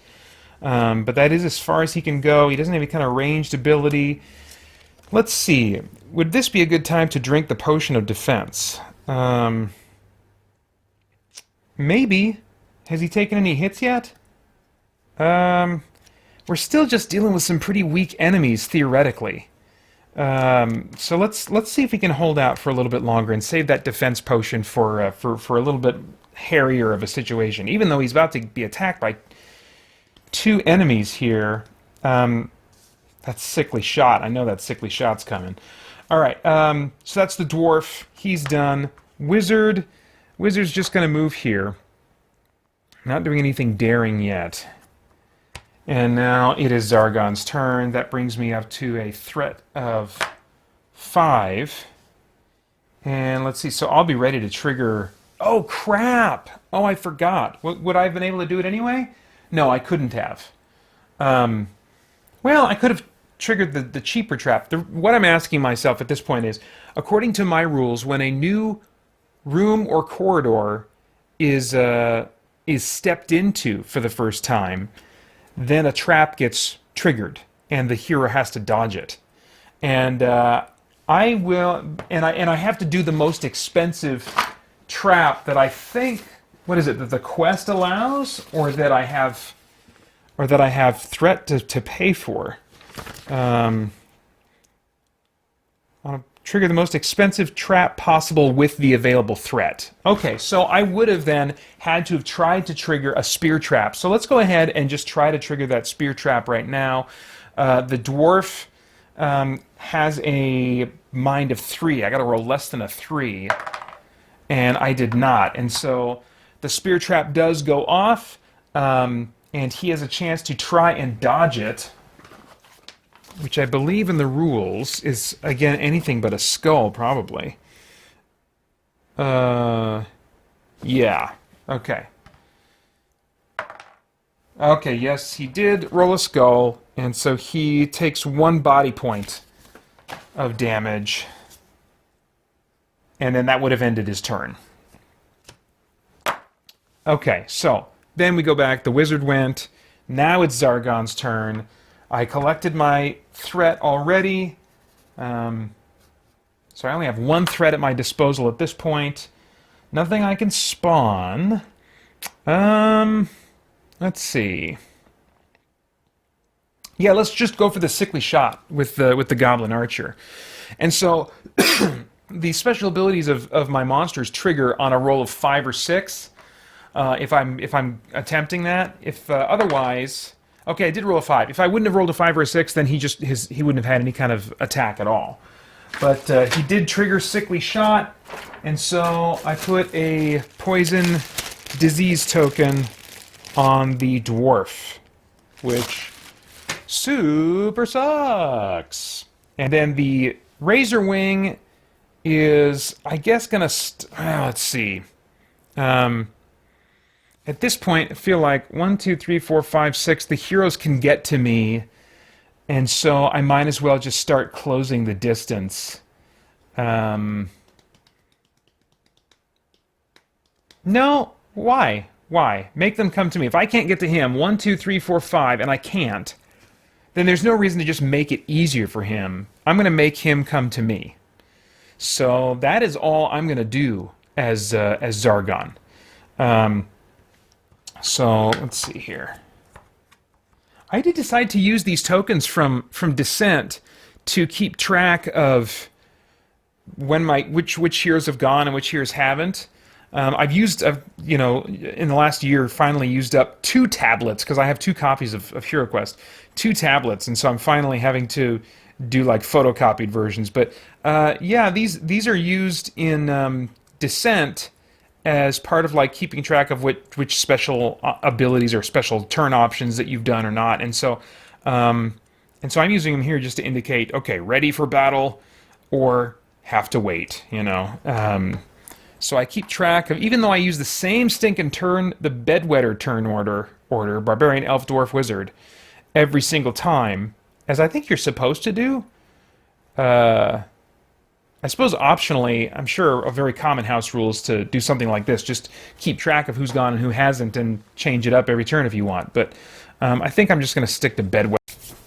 But that is as far as he can go. He doesn't have any kind of ranged ability. Let's see. Would this be a good time to drink the potion of defense? Maybe. Has he taken any hits yet? We're still just dealing with some pretty weak enemies, theoretically. So let's see if we can hold out for a little bit longer and save that defense potion for a little bit hairier of a situation. Even though he's about to be attacked by 2 enemies here. That's sickly shot. I know that sickly shot's coming. All right. So that's the dwarf. He's done. Wizard's just going to move here. Not doing anything daring yet. And now it is Zargon's turn. That brings me up to a threat of 5. And let's see. So I'll be ready to trigger... Oh, crap! Oh, I forgot. Would I have been able to do it anyway? No, I couldn't have. Well, I could have triggered the cheaper trap. What I'm asking myself at this point is, according to my rules, when a new room or corridor is stepped into for the first time, then a trap gets triggered, and the hero has to dodge it. And I will, and I have to do the most expensive trap that I think. What is it that the quest allows, or that I have threat to pay for? I'll trigger the most expensive trap possible with the available threat. Okay, so I would have then had to have tried to trigger a spear trap. So let's go ahead and just try to trigger that spear trap right now. The dwarf has a mind of 3. I got to roll less than a 3, and I did not. And so the spear trap does go off, and he has a chance to try and dodge it, which I believe in the rules is, again, anything but a skull, probably. Yeah. Okay. Okay, yes, he did roll a skull, and so he takes 1 body point of damage, and then that would have ended his turn. Okay, so then we go back. The wizard went. Now it's Zargon's turn. I collected my threat already. So I only have 1 threat at my disposal at this point. Nothing I can spawn. Let's see. Yeah, let's just go for the sickly shot with the goblin archer. And so the special abilities of my monsters trigger on a roll of 5 or 6. If I'm attempting that. If otherwise, okay, I did roll a 5. If I wouldn't have rolled a 5 or a 6, then he wouldn't have had any kind of attack at all. But he did trigger sickly shot, and so I put a poison disease token on the dwarf, which super sucks. And then the razor wing is, I guess, gonna let's see. At this point, I feel like 1, 2, 3, 4, 5, 6, the heroes can get to me, and so I might as well just start closing the distance. No, why? Why? Make them come to me. If I can't get to him, 1, 2, 3, 4, 5, and I can't, then there's no reason to just make it easier for him. I'm going to make him come to me. So that is all I'm going to do as Zargon. So let's see here. I did decide to use these tokens from Descent to keep track of when which heroes have gone and which heroes haven't. I've in the last year finally used up 2 tablets because I have 2 copies of HeroQuest, 2 tablets, and so I'm finally having to do like photocopied versions. But yeah, these are used in Descent as part of like keeping track of which special abilities or special turn options that you've done or not, and so I'm using them here just to indicate, okay, ready for battle or have to wait, So I keep track of, even though I use the same stinking turn, the bedwetter turn order, Barbarian, Elf, Dwarf, Wizard, every single time, as I think you're supposed to do. I suppose optionally, I'm sure a very common house rule is to do something like this, just keep track of who's gone and who hasn't and change it up every turn if you want. But I think I'm just going to stick to bedwetter.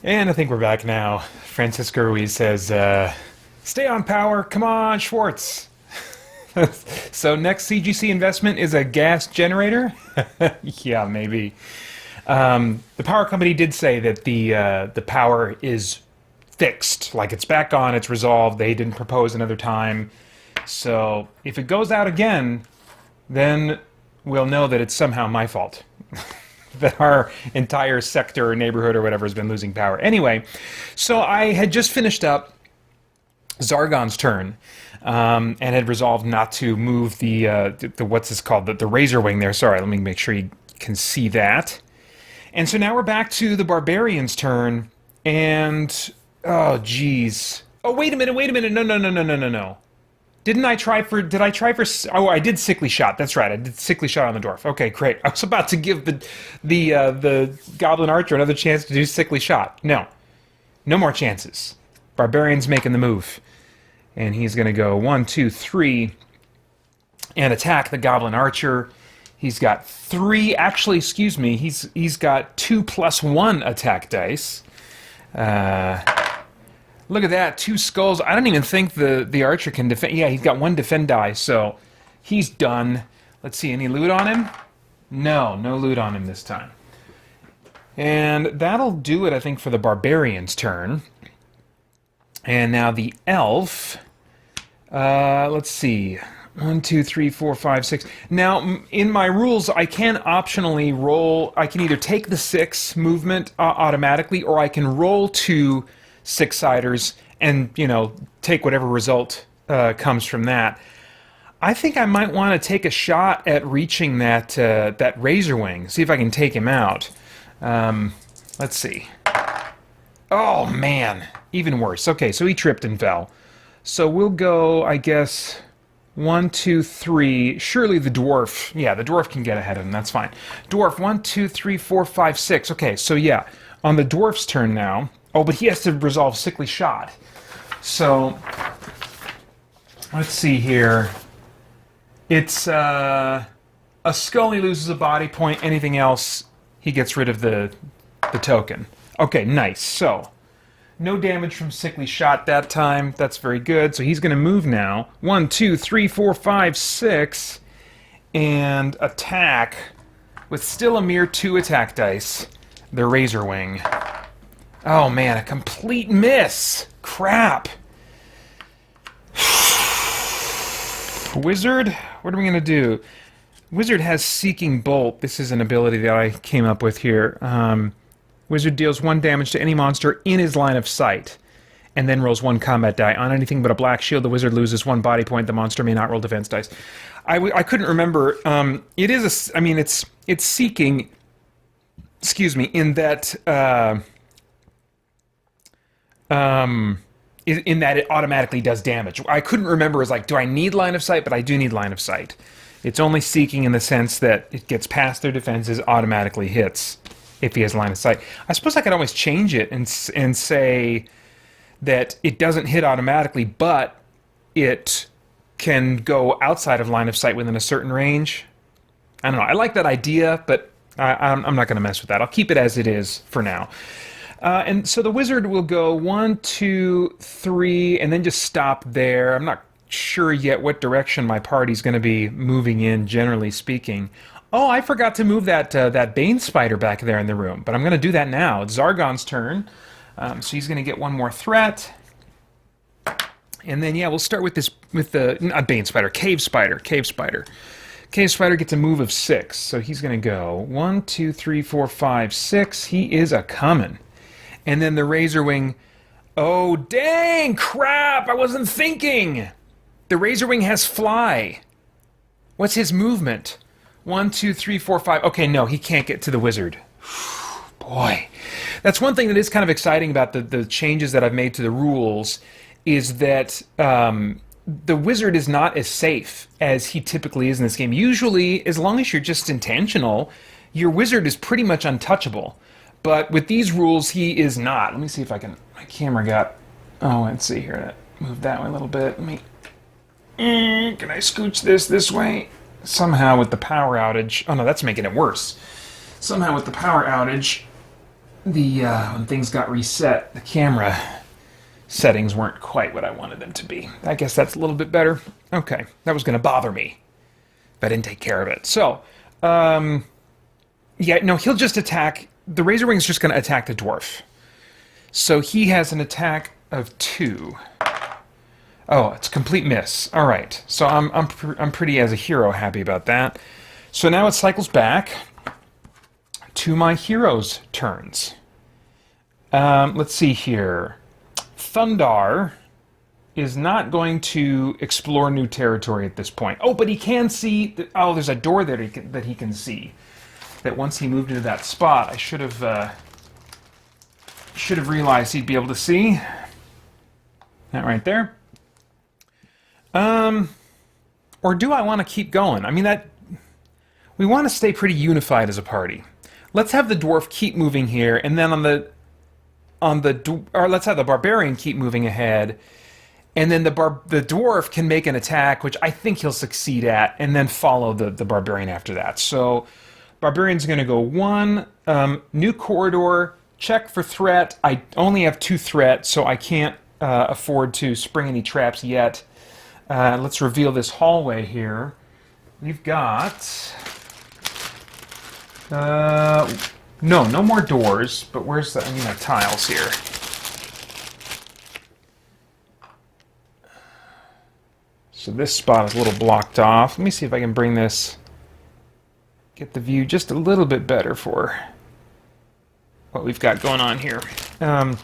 And I think we're back now. Francisco Ruiz says, stay on power, come on, Schwartz. So next CGC investment is a gas generator? Yeah, maybe. The power company did say that the power is fixed, like it's back on, it's resolved, they didn't propose another time. So if it goes out again, then we'll know that it's somehow my fault. That our entire sector or neighborhood or whatever has been losing power. Anyway, so I had just finished up Zargon's turn, and had resolved not to move the what's this called, the razor wing there. Sorry, let me make sure you can see that. And so now we're back to the Barbarian's turn, and oh geez, oh wait a minute, no. Did I try for? Oh, I did Sickly Shot. That's right, I did Sickly Shot on the dwarf. Okay, great. I was about to give the Goblin Archer another chance to do Sickly Shot. No more chances. Barbarian's making the move. And he's going to go 1, 2, 3 and attack the Goblin Archer. He's got 3, actually, excuse me, he's got 2 + 1 attack dice. Look at that, 2 skulls. I don't even think the Archer can defend. Yeah, he's got 1 defend die, so he's done. Let's see, any loot on him? No loot on him this time. And that'll do it, I think, for the Barbarian's turn. And now the Elf, let's see, 1, 2, 3, 4, 5, 6. Now, in my rules, I can optionally roll, I can either take the 6 movement automatically, or I can roll 2 6-siders and, take whatever result comes from that. I think I might want to take a shot at reaching that Razor Wing, see if I can take him out. Let's see. Oh, man. Even worse. Okay, so he tripped and fell. So we'll go, I guess, 1, 2, 3. Surely the dwarf. Yeah, the dwarf can get ahead of him. That's fine. Dwarf, 1, 2, 3, 4, 5, 6. Okay, so yeah, on the dwarf's turn now. Oh, but he has to resolve Sickly Shot. So, let's see here. It's a skull, he loses a body point. Anything else, he gets rid of the token. Okay, nice. So, no damage from Sickly Shot that time. That's very good. So he's going to move now. 1, 2, 3, 4, 5, 6. And attack with still a mere 2 attack dice. The Razor Wing. Oh man, a complete miss. Crap. Wizard? What are we going to do? Wizard has Seeking Bolt. This is an ability that I came up with here. Wizard deals 1 damage to any monster in his line of sight, and then rolls 1 combat die. On anything but a black shield, the wizard loses 1 body point. The monster may not roll defense dice. I couldn't remember. It is a. I mean, it's seeking. Excuse me. In that. In that it automatically does damage. I couldn't remember as like, do I need line of sight? But I do need line of sight. It's only seeking in the sense that it gets past their defenses, automatically hits if he has line of sight. I suppose I could always change it and say that it doesn't hit automatically, but it can go outside of line of sight within a certain range. I don't know. I like that idea, but I'm not going to mess with that. I'll keep it as it is for now. And so the wizard will go 1, 2, 3, and then just stop there. I'm not sure yet what direction my party's going to be moving in, generally speaking. Oh, I forgot to move that Bane Spider back there in the room, but I'm going to do that now. It's Zargon's turn, so he's going to get 1 more threat. And then, yeah, we'll start with this, with the, not Bane Spider, Cave Spider, Cave Spider. Cave Spider gets a move of 6, so he's going to go 1, 2, 3, 4, 5, 6. He is a coming. And then the Razorwing, oh, dang, crap, I wasn't thinking. The Razorwing has fly. What's his movement? 1, 2, 3, 4, 5. Okay, no, he can't get to the wizard. Boy. That's one thing that is kind of exciting about the changes that I've made to the rules, is that the wizard is not as safe as he typically is in this game. Usually, as long as you're just intentional, your wizard is pretty much untouchable. But with these rules, he is not. Let me see if I can... My camera got... Oh, let's see here. Move that way a little bit. Let me... Can I scooch this way? Somehow with the power outage... Oh, no, that's making it worse. Somehow with the power outage, when things got reset, the camera settings weren't quite what I wanted them to be. I guess that's a little bit better. Okay, that was going to bother me, but I didn't take care of it. So, yeah, no, he'll just attack... The Razorwing's just going to attack the dwarf. So he has an attack of 2. Oh, it's a complete miss. All right, so I'm pretty, as a hero, happy about that. So now it cycles back to my hero's turns. Let's see here. Thundar is not going to explore new territory at this point. Oh, but he can see... Oh, there's a door there that he can see. That once he moved into that spot, I should have realized he'd be able to see. That right there. Or do I want to keep going? I mean, we want to stay pretty unified as a party. Let's have the dwarf keep moving here, and then or let's have the barbarian keep moving ahead, and then the dwarf can make an attack, which I think he'll succeed at, and then follow the barbarian after that. So barbarian's going to go 1, new corridor, check for threat. I only have 2 threat, so I can't afford to spring any traps yet. Let's reveal this hallway here. We've got... no more doors, but where's the... I mean, like tiles here. So this spot is a little blocked off. Let me see if I can bring this... Get the view just a little bit better for what we've got going on here. And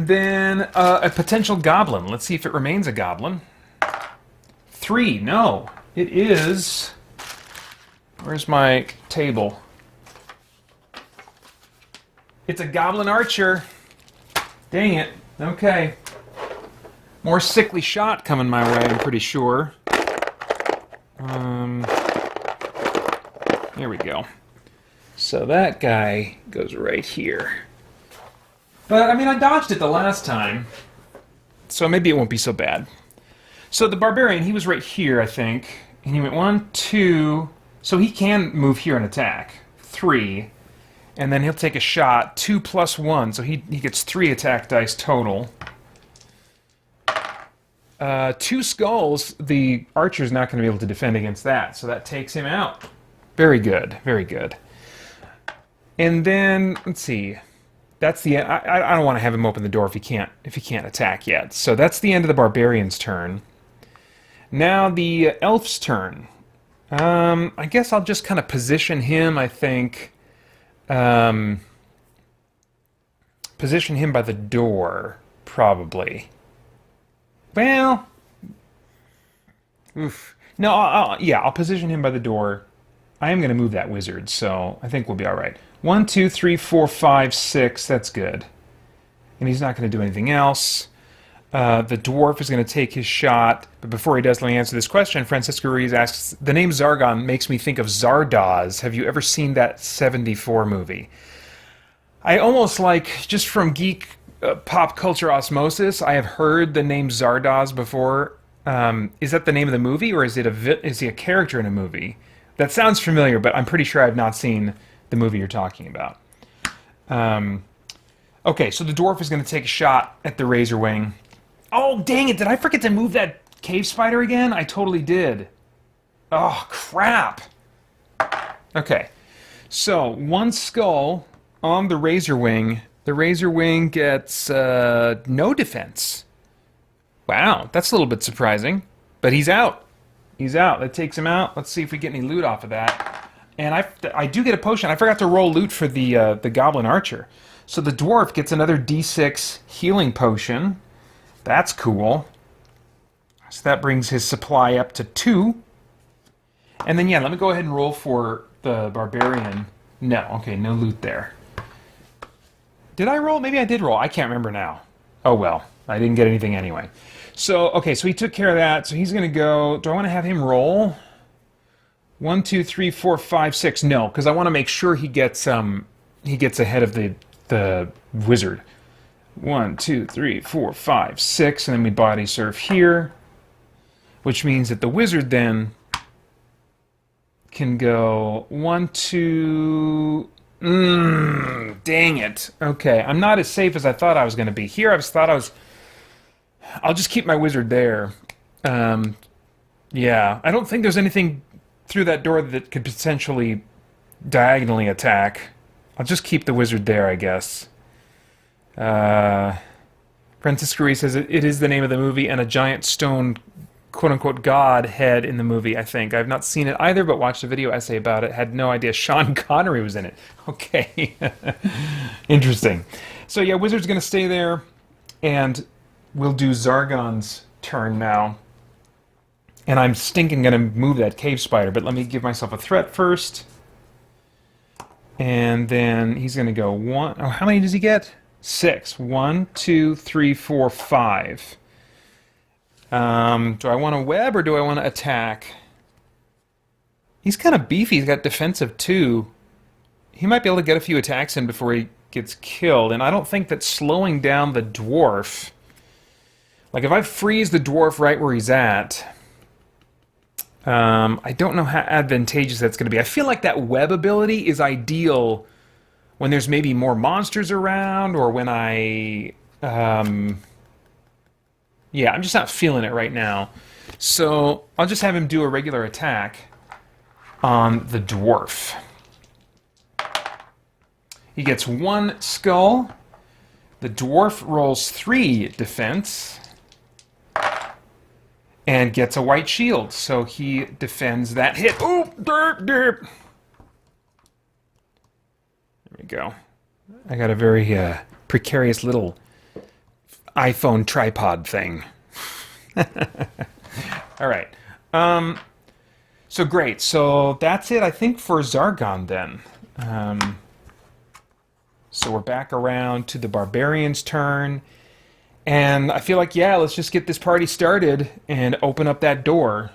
then a potential goblin. Let's see if it remains a goblin. 3. No. It is... Where's my table? It's a goblin archer. Dang it. Okay. More sickly shot coming my way, I'm pretty sure. Here we go. So that guy goes right here. But, I mean, I dodged it the last time, so maybe it won't be so bad. So the barbarian, he was right here, I think. And he went 1, 2... So he can move here and attack. 3. And then he'll take a shot. 2 plus 1, so he gets 3 attack dice total. 2 skulls, the archer's not going to be able to defend against that, so that takes him out. Very good, very good. And then, let's see... That's the end. I don't want to have him open the door if he can't attack yet. So that's the end of the barbarian's turn. Now the elf's turn. I guess I'll just kind of position him, I think. Position him by the door, probably. Well... Oof. No, I'll position him by the door. I am going to move that wizard, so I think we'll be alright. 1, 2, 3, 4, 5, 6. That's good. And he's not going to do anything else. The dwarf is going to take his shot. But before he does, let me answer this question. Francisco Ruiz asks, the name Zargon makes me think of Zardoz. Have you ever seen that 74 movie? I almost like, just from geek pop culture osmosis, I have heard the name Zardoz before. Is that the name of the movie, or is he a character in a movie? That sounds familiar, but I'm pretty sure I've not seen the movie you're talking about. Okay, so the dwarf is going to take a shot at the Razorwing. Oh, dang it! Did I forget to move that cave spider again? I totally did. Oh, crap! Okay, so 1 skull on the Razorwing. The Razorwing gets no defense. Wow, that's a little bit surprising. But he's out. He's out. That takes him out. Let's see if we get any loot off of that. And I do get a potion. I forgot to roll loot for the Goblin Archer. So the Dwarf gets another D6 healing potion. That's cool. So that brings his supply up to 2. And then, yeah, let me go ahead and roll for the Barbarian. No, okay, no loot there. Did I roll? Maybe I did roll. I can't remember now. Oh, well. I didn't get anything anyway. So, okay, so he took care of that. So he's going to go... Do I want to have him roll? 1, 2, 3, 4, 5, 6. No, because I want to make sure he gets ahead of the wizard. 1, 2, 3, 4, 5, 6. And then we body surf here. Which means that the wizard then can go 1, 2... dang it. Okay, I'm not as safe as I thought I was going to be. Here, I'll just keep my wizard there. Yeah, I don't think there's anything through that door that could potentially diagonally attack. I'll just keep the wizard there, I guess. Francisco Ruiz says it is the name of the movie and a giant stone quote-unquote god head in the movie, I think. I've not seen it either, but watched a video essay about it. Had no idea Sean Connery was in it. Okay. Interesting. So yeah, wizard's going to stay there, and we'll do Zargon's turn now. And I'm stinking going to move that cave spider, but let me give myself a threat first. And then he's going to go 1... Oh, how many does he get? 6. 1, 2, 3, 4, 5. Do I want to web or do I want to attack? He's kind of beefy. He's got defensive 2. He might be able to get a few attacks in before he gets killed. And I don't think that slowing down the dwarf... Like, if I freeze the dwarf right where he's at... I don't know how advantageous that's going to be. I feel like that web ability is ideal when there's maybe more monsters around or when I... Yeah, I'm just not feeling it right now. So I'll just have him do a regular attack on the dwarf. He gets 1 skull. The dwarf rolls 3 defense. And gets a white shield. So he defends that hit. Oh, derp, derp. There we go. I got a very precarious little iPhone tripod thing. All right. So great. So that's it, I think, for Zargon then. So we're back around to the Barbarian's turn. And I feel like, yeah, let's just get this party started and open up that door.